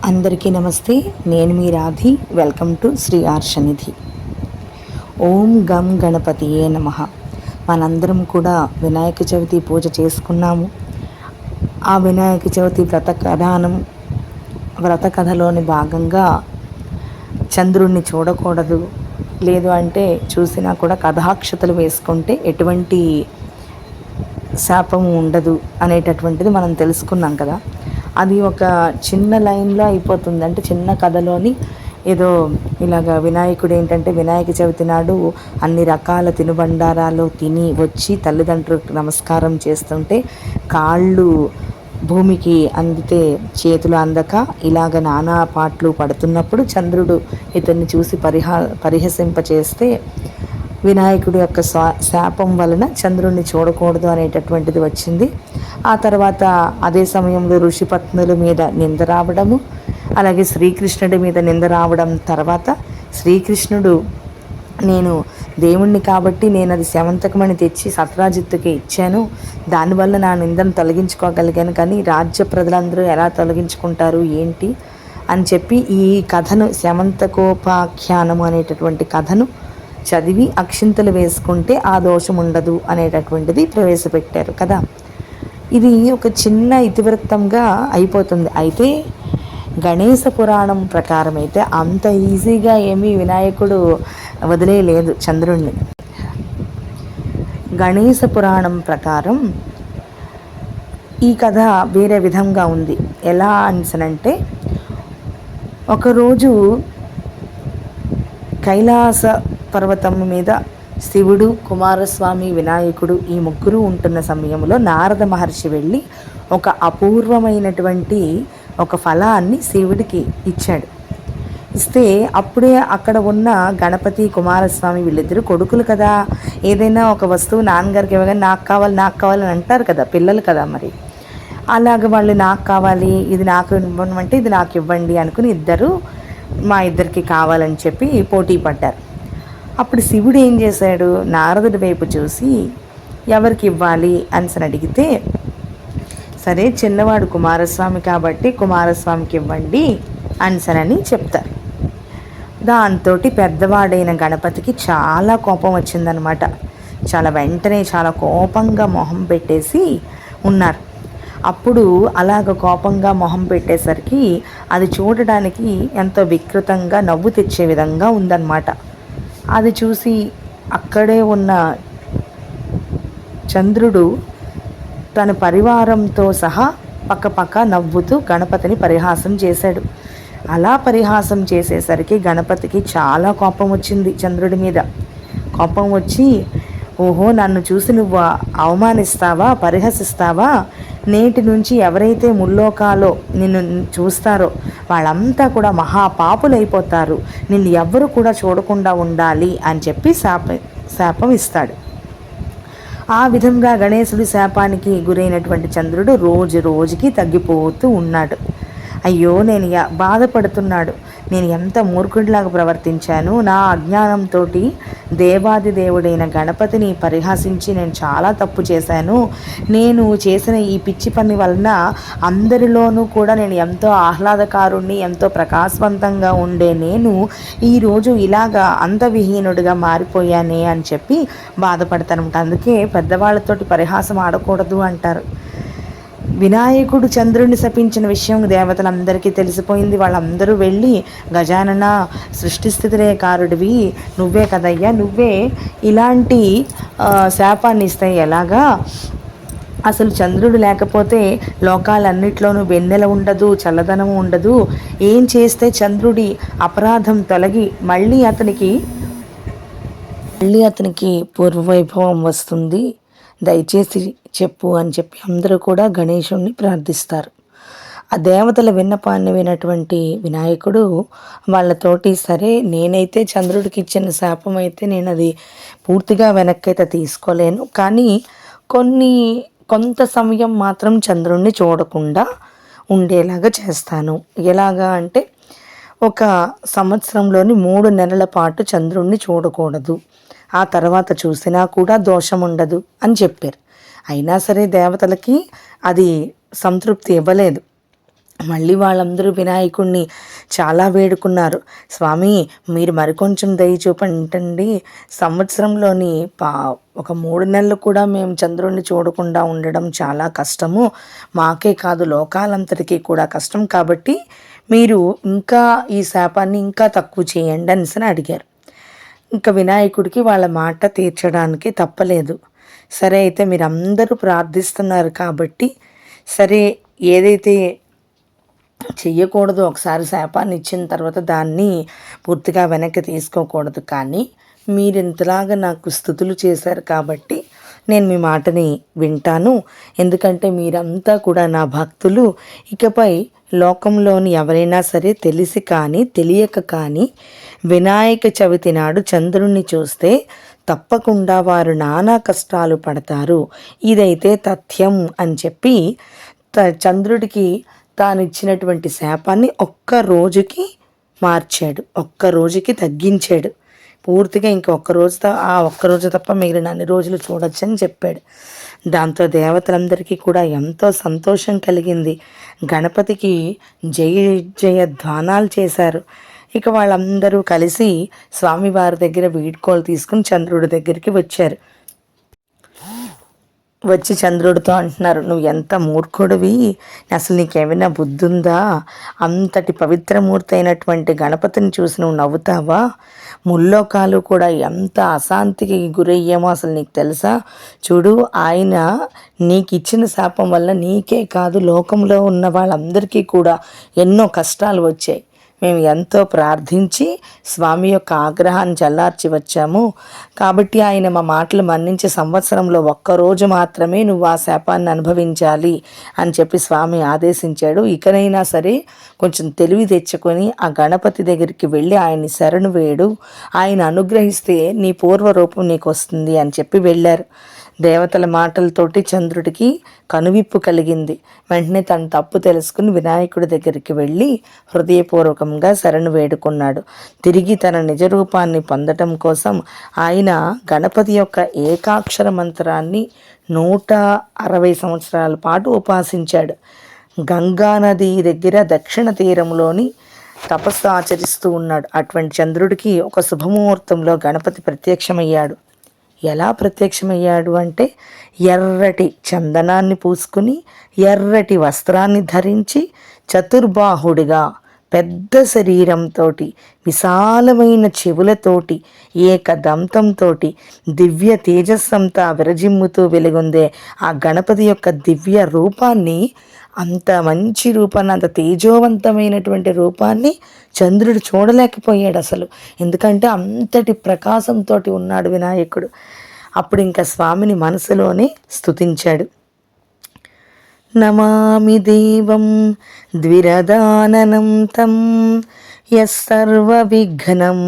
అందరికీ నమస్తే. నేను మీ రాధి. Welcome to Shri Arshanidhi. ఓం గం గణపతియే నమః. మనందరం కూడా వినాయక చవితి పూజ చేసుకున్నాము. ఆ వినాయక చవితి వ్రత కథలోని భాగంగా చంద్రుణ్ణి చూడకూడదు, లేదు అంటే చూసినా కూడా కథాక్షతలు వేసుకుంటే ఎటువంటి శాపము ఉండదు అనేటటువంటిది మనం తెలుసుకున్నాం కదా. అది ఒక చిన్న లైన్లో అయిపోతుంది. అంటే చిన్న కథలోని ఏదో ఇలాగ వినాయకుడు ఏంటంటే వినాయక చవితి నాడు అన్ని రకాల తినుబండారాలు తిని వచ్చి తల్లిదండ్రులకు నమస్కారం చేస్తుంటే కాళ్ళు భూమికి అందితే చేతులు అందక ఇలాగ నానా పాటలు పడుతున్నప్పుడు చంద్రుడు ఇతన్ని చూసి పరిహసింపచేస్తే వినాయకుడి యొక్క శాపం వలన చంద్రుణ్ణి చూడకూడదు అనేటటువంటిది వచ్చింది. ఆ తర్వాత అదే సమయంలో ఋషిపత్నుల మీద నింద రావడము, అలాగే శ్రీకృష్ణుడి మీద నింద రావడం. తర్వాత శ్రీకృష్ణుడు నేను దేవుణ్ణి కాబట్టి నేను అది శవంతకమని తెచ్చి సత్రాజిత్తుకి ఇచ్చాను, దానివల్ల నా నిందను తొలగించుకోగలిగాను, కానీ రాజ్య ప్రజలందరూ ఎలా తొలగించుకుంటారు ఏంటి అని చెప్పి ఈ కథను శమంతకోపాఖ్యానము అనేటటువంటి కథను చదివి అక్షింతలు వేసుకుంటే ఆ దోషం ఉండదు అనేటటువంటిది ప్రవేశపెట్టారు కదా. ఇది ఒక చిన్న ఇతివృత్తంగా అయిపోతుంది. అయితే గణేశ పురాణం ప్రకారం అయితే అంత ఈజీగా ఏమీ వినాయకుడు వదిలేయలేదు చంద్రుణ్ణి. గణేశ పురాణం ప్రకారం ఈ కథ వేరే విధంగా ఉంది. ఎలా అనిసనంటే, ఒకరోజు కైలాస పర్వతం మీద శివుడు, కుమారస్వామి, వినాయకుడు ఈ ముగ్గురు ఉంటున్న సమయంలో నారద మహర్షి వెళ్ళి ఒక అపూర్వమైనటువంటి ఒక ఫలాన్ని శివుడికి ఇచ్చాడు. ఇస్తే అప్పుడే అక్కడ ఉన్న గణపతి, కుమారస్వామి వీళ్ళిద్దరు కొడుకులు కదా, ఏదైనా ఒక వస్తువు నాన్నగారికి ఇవ్వగానే నాకు కావాలి అని అంటారు కదా, పిల్లలు కదా. మరి అలాగ వాళ్ళు నాకు కావాలి, ఇది నాకు ఇవ్వమంటే ఇది నాకు ఇవ్వండి అనుకుని మా ఇద్దరికి కావాలని చెప్పి పోటీ పడ్డారు. అప్పుడు శివుడు ఏం చేశాడు, నారదుడి వైపు చూసి ఎవరికి ఇవ్వాలి అని అడిగితే, సరే చిన్నవాడు కుమారస్వామి కాబట్టి కుమారస్వామికి ఇవ్వండి అని చెప్తారు. దాంతో పెద్దవాడైన గణపతికి చాలా కోపం వచ్చిందనమాట. వెంటనే చాలా కోపంగా మొహం పెట్టేసి ఉన్నారు. అప్పుడు అలాగ కోపంగా మొహం పెట్టేసరికి అది చూడడానికి ఎంతో వికృతంగా నవ్వు తెచ్చే విధంగా ఉందన్నమాట. అది చూసి అక్కడే ఉన్న చంద్రుడు తన పరివారంతో సహా పక్కపక్క నవ్వుతూ గణపతిని పరిహాసం చేశాడు. అలా పరిహాసం చేసేసరికి గణపతికి చాలా కోపం వచ్చింది చంద్రుడి మీద. కోపం వచ్చి, ఓహో నన్ను చూసి నువ్వు అవమానిస్తావా, పరిహసిస్తావా, నేటి నుంచి ఎవరైతే ముల్లోకాలో నిన్ను చూస్తారో వాళ్ళంతా కూడా మహాపాపులైపోతారు, నిన్ను ఎవ్వరు కూడా చూడకుండా ఉండాలి అని చెప్పి శాపం ఇస్తాడు. ఆ విధంగా గణేశుడి శాపానికి గురైనటువంటి చంద్రుడు రోజు రోజుకి తగ్గిపోతూ ఉన్నాడు. అయ్యో నేను బాధపడుతున్నాడు, నేను ఎంత మూర్ఖుడిలాగా ప్రవర్తించాను, నా అజ్ఞానంతో దేవాది దేవుడైన గణపతిని పరిహాసించి నేను చాలా తప్పు చేశాను, నేను చేసిన ఈ పిచ్చి పని వలన అందరిలోనూ కూడా నేను ఎంతో ఆహ్లాదకారుణ్ణి, ఎంతో ప్రకాశవంతంగా ఉండే నేను ఈరోజు ఇలాగా అంతవిహీనుడిగా మారిపోయానే అని చెప్పి బాధపడతానమాట. అందుకే పెద్దవాళ్ళతోటి పరిహాసం ఆడకూడదు అంటారు. వినాయకుడు చంద్రుడిని శపించిన విషయం దేవతలందరికీ తెలిసిపోయింది. వాళ్ళందరూ వెళ్ళి, గజానన సృష్టిస్థితిరేకారుడివి నువ్వే కదయ్యా, నువ్వే ఇలాంటి శాపాన్ని ఇస్తే ఎలాగా, అసలు చంద్రుడు లేకపోతే లోకాలన్నిట్లోనూ వెన్నెల ఉండదు, చల్లదనం ఉండదు, ఏం చేస్తే చంద్రుడి అపరాధం తొలగి మళ్ళీ అతనికి పూర్వవైభవం వస్తుంది, దయచేసి చెప్పు అని చెప్పి అందరూ కూడా గణేశుణ్ణి ప్రార్థిస్తారు. ఆ దేవతల విన్నపాన్ని వినటువంటి వినాయకుడు వాళ్ళతోటి, సరే నేనైతే చంద్రుడికి ఇచ్చిన శాపం అయితే నేను అది పూర్తిగా వెనక్కైతే తీసుకోలేను, కానీ కొంత సమయం మాత్రం చంద్రుణ్ణి చూడకుండా ఉండేలాగా చేస్తాను. ఎలాగా అంటే, ఒక సంవత్సరంలోని 3 నెలల పాటు చంద్రుణ్ణి చూడకూడదు, ఆ తర్వాత చూసినా కూడా దోషం ఉండదు అని చెప్పారు. అయినా సరే దేవతలకి అది సంతృప్తి ఇవ్వలేదు. మళ్ళీ వాళ్ళందరూ వినాయకుడిని చాలా వేడుకున్నారు. స్వామి, మీరు మరికొంచెం దయ చూపండి, సంవత్సరంలోని ఒక 3 నెలలు కూడా మేము చంద్రుడిని చూడకుండా ఉండడం చాలా కష్టము, మాకే కాదు లోకాలంతటికీ కూడా కష్టం, కాబట్టి మీరు ఇంకా ఈ శాపాన్ని ఇంకా తక్కువ చేయండి అని అడిగారు. ఇంకా వినాయకుడికి వాళ్ళ మాట తీర్చడానికి తప్పలేదు. సరే, అయితే మీరు అందరూ ప్రార్థిస్తున్నారు కాబట్టి, సరే ఏదైతే చెయ్యకూడదు, ఒకసారి శాపాన్ని ఇచ్చిన తర్వాత దాన్ని పూర్తిగా వెనక్కి తీసుకోకూడదు, కానీ మీరు ఇంతలాగా నాకు స్తుతులు చేశారు కాబట్టి నేను మీ మాటని వింటాను, ఎందుకంటే మీరంతా కూడా నా భక్తులు. ఇకపై లోకంలోని ఎవరైనా సరే తెలిసి కానీ తెలియక కానీ వినాయక చవితి నాడు చంద్రుణ్ణి చూస్తే తప్పకుండా వారు నానా కష్టాలు పడతారు, ఇదైతే తథ్యం అని చెప్పి చంద్రుడికి తాను ఇచ్చినటువంటి శాపాన్ని ఒక్క రోజుకి మార్చాడు, ఒక్క రోజుకి తగ్గించాడు. పూర్తిగా ఒక్క రోజు తప్ప మిగిలిన అన్ని రోజులు చూడొచ్చని చెప్పాడు. దాంతో దేవతలందరికీ కూడా ఎంతో సంతోషం కలిగింది. గణపతికి జయ జయ ధ్వానాలు చేశారు. ఇక వాళ్ళందరూ కలిసి స్వామివారి దగ్గర వీడ్కోలు తీసుకుని చంద్రుడి దగ్గరికి వచ్చారు. వచ్చి చంద్రుడితో అంటున్నారు, నువ్వు ఎంత మూర్ఖుడివి, అసలు నీకేమైనా బుద్ధి ఉందా, అంతటి పవిత్రమూర్తి అయినటువంటి గణపతిని చూసి నువ్వు నవ్వుతావా, ముల్లోకాలు కూడా ఎంత అశాంతికి గురయ్యామో అసలు నీకు తెలుసా, చూడు ఆయన నీకు ఇచ్చిన శాపం వల్ల నీకే కాదు లోకంలో ఉన్న వాళ్ళందరికీ కూడా ఎన్నో కష్టాలు వచ్చాయి, మేము ఎంతో ప్రార్థించి స్వామి యొక్క ఆగ్రహాన్ని చల్లార్చి వచ్చాము, కాబట్టి ఆయన మా మాటలు మన్నించి సంవత్సరంలో ఒక్కరోజు మాత్రమే నువ్వు ఆ శాపాన్ని అనుభవించాలి అని చెప్పి స్వామి ఆదేశించాడు. ఇకనైనా సరే కొంచెం తెలివి తెచ్చుకొని ఆ గణపతి దగ్గరికి వెళ్ళి ఆయన్ని శరణు వేడు, ఆయన అనుగ్రహిస్తే నీ పూర్వరూపం నీకు వస్తుంది అని చెప్పి వెళ్ళారు. దేవతల మాటలతోటి చంద్రుడికి కనువిప్పు కలిగింది. వెంటనే తన తప్పు తెలుసుకుని వినాయకుడి దగ్గరికి వెళ్ళి హృదయపూర్వకంగా శరణు వేడుకున్నాడు. తిరిగి తన నిజ రూపాన్ని పొందటం కోసం ఆయన గణపతి యొక్క ఏకాక్షర మంత్రాన్ని 160 సంవత్సరాల పాటు ఉపాసించాడు. గంగానది దగ్గర దక్షిణ తీరంలోని తపస్సు ఆచరిస్తూ ఉన్నాడు. అటువంటి చంద్రుడికి ఒక శుభముహూర్తంలో గణపతి ప్రత్యక్షమయ్యాడు. ఎలా ప్రత్యక్షమయ్యాడు అంటే, ఎర్రటి చందనాన్ని పూసుకుని ఎర్రటి వస్త్రాన్ని ధరించి చతుర్బాహుడిగా పెద్ద శరీరంతో విశాలమైన చెవులతోటి ఏకదంతంతో దివ్య తేజస్సంతా విరజిమ్ముతూ వెలుగొందే ఆ గణపతి యొక్క దివ్య రూపాన్ని, అంత మంచి రూపాన్ని, అంత తేజోవంతమైనటువంటి రూపాన్ని చంద్రుడు చూడలేకపోయాడు అసలు, ఎందుకంటే అంతటి ప్రకాశంతో ఉన్నాడు వినాయకుడు. అప్పుడు ఇంకా స్వామిని మనసులోనే స్తుతించాడు. నమామి దేవం ద్విరదాననం తం యస్సర్వ విఘ్నం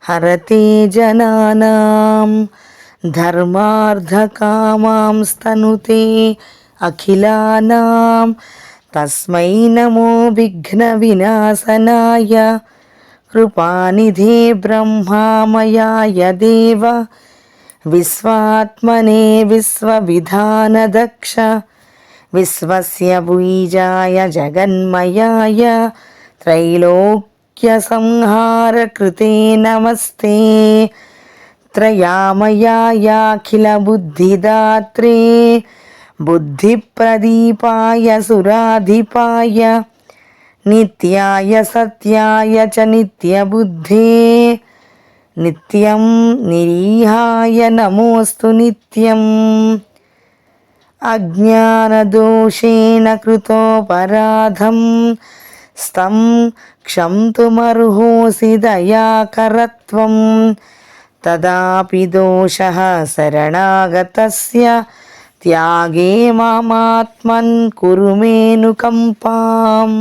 హరతే జనానాం ధర్మార్థకామాంస్తనుతే అఖిలానాం తస్మై నమో విఘ్న వినాశనాయ కృపానిధే బ్రహ్మామయాయ దేవ విశ్వాత్మనే విశ్వవిధానదక్ష విశ్వస్య బీజాయ జగన్మయాయ త్రైలోక్య సంహార కృతే నమస్తే త్రయామయాయాఖిల బుద్ధిదాత్రే బుద్ధిప్రదీపాయ సురాధిపాయ నిత్యాయ సత్యాయ చ నిత్యబుద్ధే నిత్యం నిరీహాయ నమోస్తు నిత్యం అజ్ఞానదోషేణ కృతోపరాధం స్తం క్షంతుమర్హోసి దయాకరత్వం తదాపి దోషః శరణాగతస్య త్యాగే మామాత్మన్ కురు మేనుకంపాం.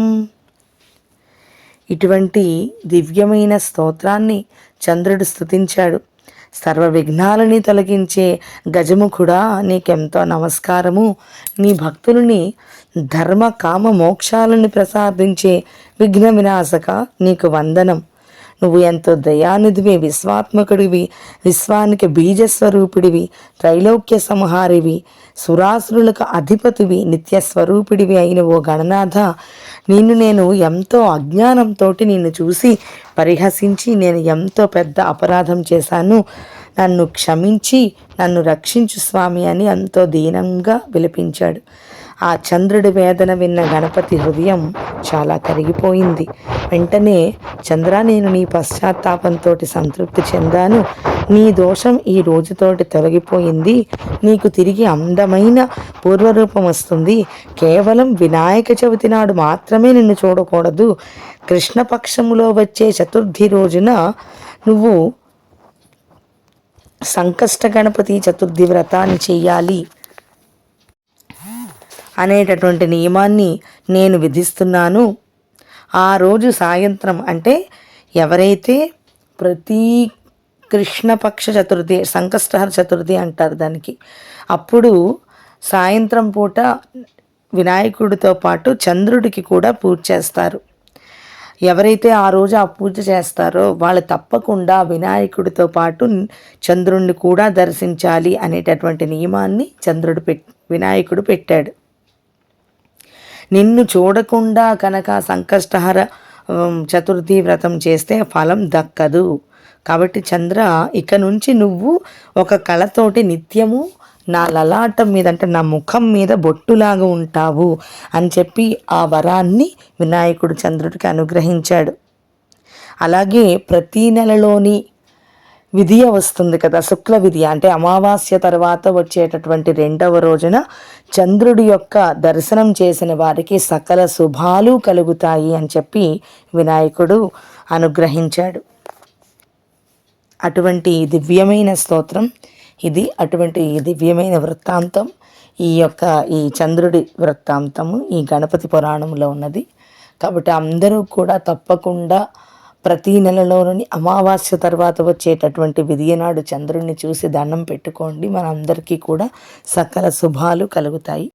ఇటువంటి దివ్యమైన స్తోత్రాన్ని చంద్రుడు స్తుతించాడు. సర్వ విఘ్నాలని తొలగించే గజముఖుడా, నీకెంతో నమస్కారము. నీ భక్తులని ధర్మ కామ మోక్షాలని ప్రసాదించే విఘ్న వినాశక నీకు వందనం. నువ్వు ఎంతో దయానిధివి, విశ్వాత్మకుడివి, విశ్వానికి బీజస్వరూపిడివి, త్రైలోక్య సంహారివి, సురాసురులకు అధిపతివి, నిత్య స్వరూపిడివి అయిన ఓ గణనాథ, నేను ఎంతో అజ్ఞానంతో నిన్ను చూసి పరిహసించి నేను ఎంతో పెద్ద అపరాధం చేశాను, నన్ను క్షమించి నన్ను రక్షించు స్వామి అని ఎంతో దీనంగా విలపించాడు. ఆ చంద్రుడి వేదన విన్న గణపతి హృదయం చాలా కరిగిపోయింది. వెంటనే, చంద్ర, నేను నీ పశ్చాత్తాపంతో సంతృప్తి చెందాను. నీ దోషం ఈ రోజుతోటి తొలగిపోయింది. నీకు తిరిగి అందమైన పూర్వరూపం వస్తుంది. కేవలం వినాయక చవితి నాడు మాత్రమే నిన్ను చూడకూడదు. కృష్ణపక్షములో వచ్చే చతుర్థి రోజున నువ్వు సంకష్ట గణపతి చతుర్థి వ్రతాన్ని చెయ్యాలి అనేటటువంటి నియమాన్ని నేను విధిస్తున్నాను. ఆ రోజు సాయంత్రం, అంటే ఎవరైతే ప్రతి కృష్ణపక్ష చతుర్థి, సంకష్టహర చతుర్థి అంటారు దానికి, అప్పుడు సాయంత్రం పూట వినాయకుడితో పాటు చంద్రుడికి కూడా పూజ చేస్తారు. ఎవరైతే ఆ రోజు ఆ పూజ చేస్తారో వాళ్ళు తప్పకుండా వినాయకుడితో పాటు చంద్రుడిని కూడా దర్శించాలి అనేటటువంటి నియమాన్ని వినాయకుడు పెట్టాడు. నిన్ను చూడకుండా కనుక సంకష్టహర చతుర్థి వ్రతం చేస్తే ఫలం దక్కదు. కాబట్టి చంద్ర, ఇక నుంచి నువ్వు ఒక కళతోటి నిత్యము నా లలాటం మీద, అంటే నా ముఖం మీద బొట్టులాగా ఉంటావు అని చెప్పి ఆ వరాన్ని వినాయకుడు చంద్రుడికి అనుగ్రహించాడు. అలాగే ప్రతీ నెలలోని విధియ వస్తుంది కదా, శుక్ల విధియ, అంటే అమావాస్య తర్వాత వచ్చేటటువంటి 2వ రోజున చంద్రుడి యొక్క దర్శనం చేసిన వారికి సకల శుభాలు కలుగుతాయి అని చెప్పి వినాయకుడు అనుగ్రహించాడు. అటువంటి దివ్యమైన స్తోత్రం ఇది, అటువంటి దివ్యమైన వృత్తాంతం ఈ చంద్రుడి వృత్తాంతము ఈ గణపతి పురాణంలో ఉన్నది. కాబట్టి అందరూ కూడా తప్పకుండా ప్రతి నెలలోని అమావాస్య తర్వాత వచ్చేటటువంటి విధియనాడు చంద్రుడిని చూసి దండం పెట్టుకోండి. మనందరికీ కూడా సకల శుభాలు కలుగుతాయి.